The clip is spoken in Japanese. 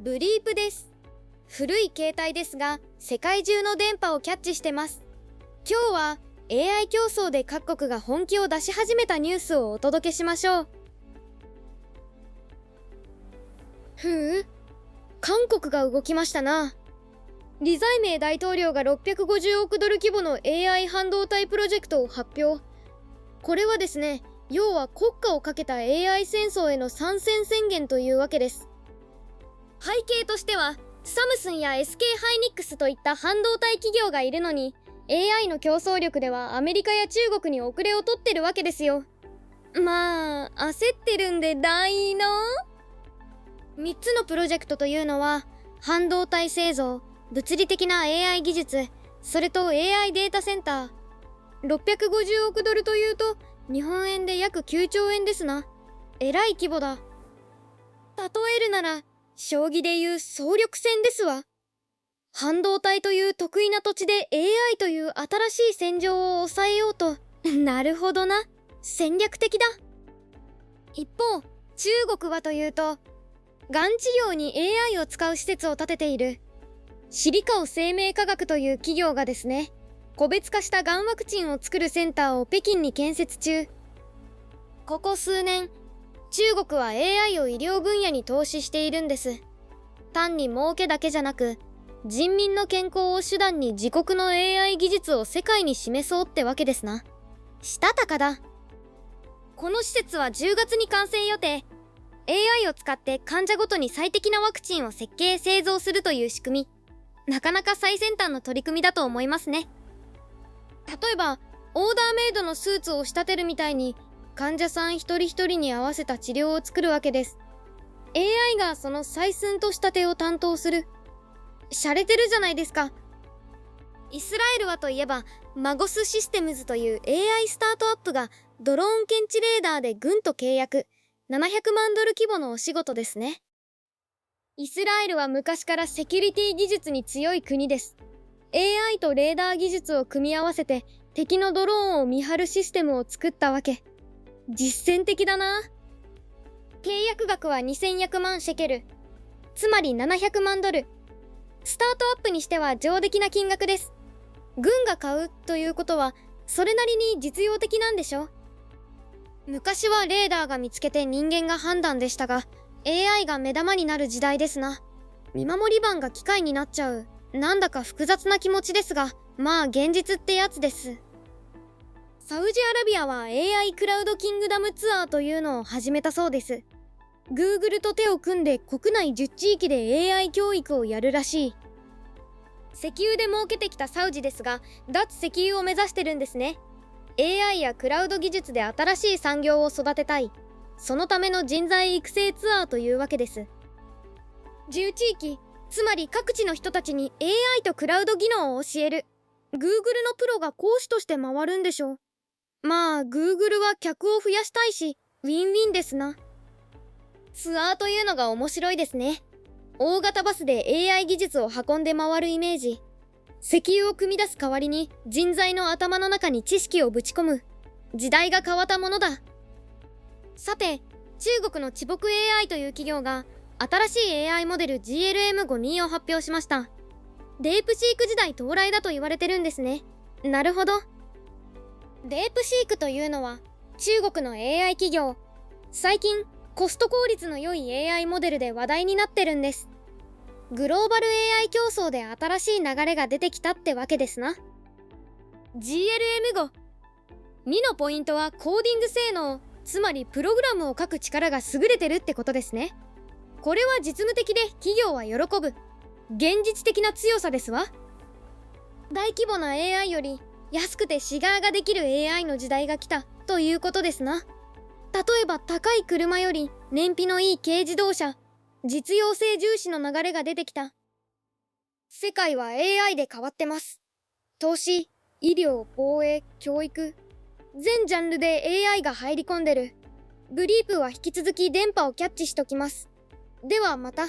ブリープです。古い携帯ですが、世界中の電波をキャッチしてます。今日は AI 競争で各国が本気を出し始めたニュースをお届けしましょう。韓国が動きましたな。李在明大統領が650億ドル規模の AI 半導体プロジェクトを発表。これはですね、要は国家をかけた AI 戦争への参戦宣言というわけです。背景としては、サムスンや SK ハイニックスといった半導体企業がいるのに、AI の競争力ではアメリカや中国に遅れを取ってるわけですよ。まあ、焦ってるんで大の3つのプロジェクトというのは、半導体製造、物理的な AI 技術、それと AI データセンター。650億ドルというと、日本円で約9兆円ですな。えらい規模だ。例えるなら、将棋でいう総力戦ですわ。半導体という得意な土地で AI という新しい戦場を抑えようと。なるほどな。戦略的だ。一方、中国はというと、がん治療に AI を使う施設を建てているシリカオ生命科学という企業がですね、個別化したがんワクチンを作るセンターを北京に建設中。ここ数年、中国は AI を医療分野に投資しているんです。単に儲けだけじゃなく、人民の健康を手段に自国の AI 技術を世界に示そうってわけですな。したたかだ。この施設は10月に完成予定。AI を使って患者ごとに最適なワクチンを設計製造するという仕組み。なかなか最先端の取り組みだと思いますね。例えば、オーダーメイドのスーツを仕立てるみたいに、患者さん一人一人に合わせた治療を作るわけです。AI がその採寸と仕立てを担当する。洒落てるじゃないですか。イスラエルはといえば、マゴスシステムズという AI スタートアップがドローン検知レーダーで軍と契約。700万ドル規模のお仕事ですね。イスラエルは昔からセキュリティ技術に強い国です。AI とレーダー技術を組み合わせて敵のドローンを見張るシステムを作ったわけ。実践的だな。契約額は2100万シェケル。つまり700万ドル。スタートアップにしては上出来な金額です。軍が買うということは、それなりに実用的なんでしょ。昔はレーダーが見つけて人間が判断でしたが、AI が目玉になる時代ですな。見守り番が機械になっちゃう。なんだか複雑な気持ちですが、まあ現実ってやつです。サウジアラビアは AI クラウドキングダムツアーというのを始めたそうです。Google と手を組んで国内10地域で AI 教育をやるらしい。石油で儲けてきたサウジですが、脱石油を目指してるんですね。AI やクラウド技術で新しい産業を育てたい。そのための人材育成ツアーというわけです。10地域、つまり各地の人たちに AI とクラウド技能を教える。Google のプロが講師として回るんでしょう。まあ Google は客を増やしたいし、ウィンウィンですな。ツアーというのが面白いですね。大型バスで AI 技術を運んで回るイメージ。石油を組み出す代わりに人材の頭の中に知識をぶち込む。時代が変わったものだ。さて、中国の智木 AI という企業が新しい AI モデル GLM52 を発表しました。デープシーク時代到来だと言われてるんですね。なるほど。デープシークというのは中国の AI 企業。最近コスト効率の良い AI モデルで話題になってるんです。グローバル AI 競争で新しい流れが出てきたってわけですな。GLM5。2のポイントはコーディング性能、つまりプログラムを書く力が優れてるってことですね。これは実務的で企業は喜ぶ。現実的な強さですわ。大規模な AI より安くてシガーができる AI の時代が来たということですな。例えば高い車より燃費のいい軽自動車、実用性重視の流れが出てきた。世界は AI で変わってます。投資、医療、防衛、教育、全ジャンルで AI が入り込んでる。ブリープは引き続き電波をキャッチしときます。ではまた。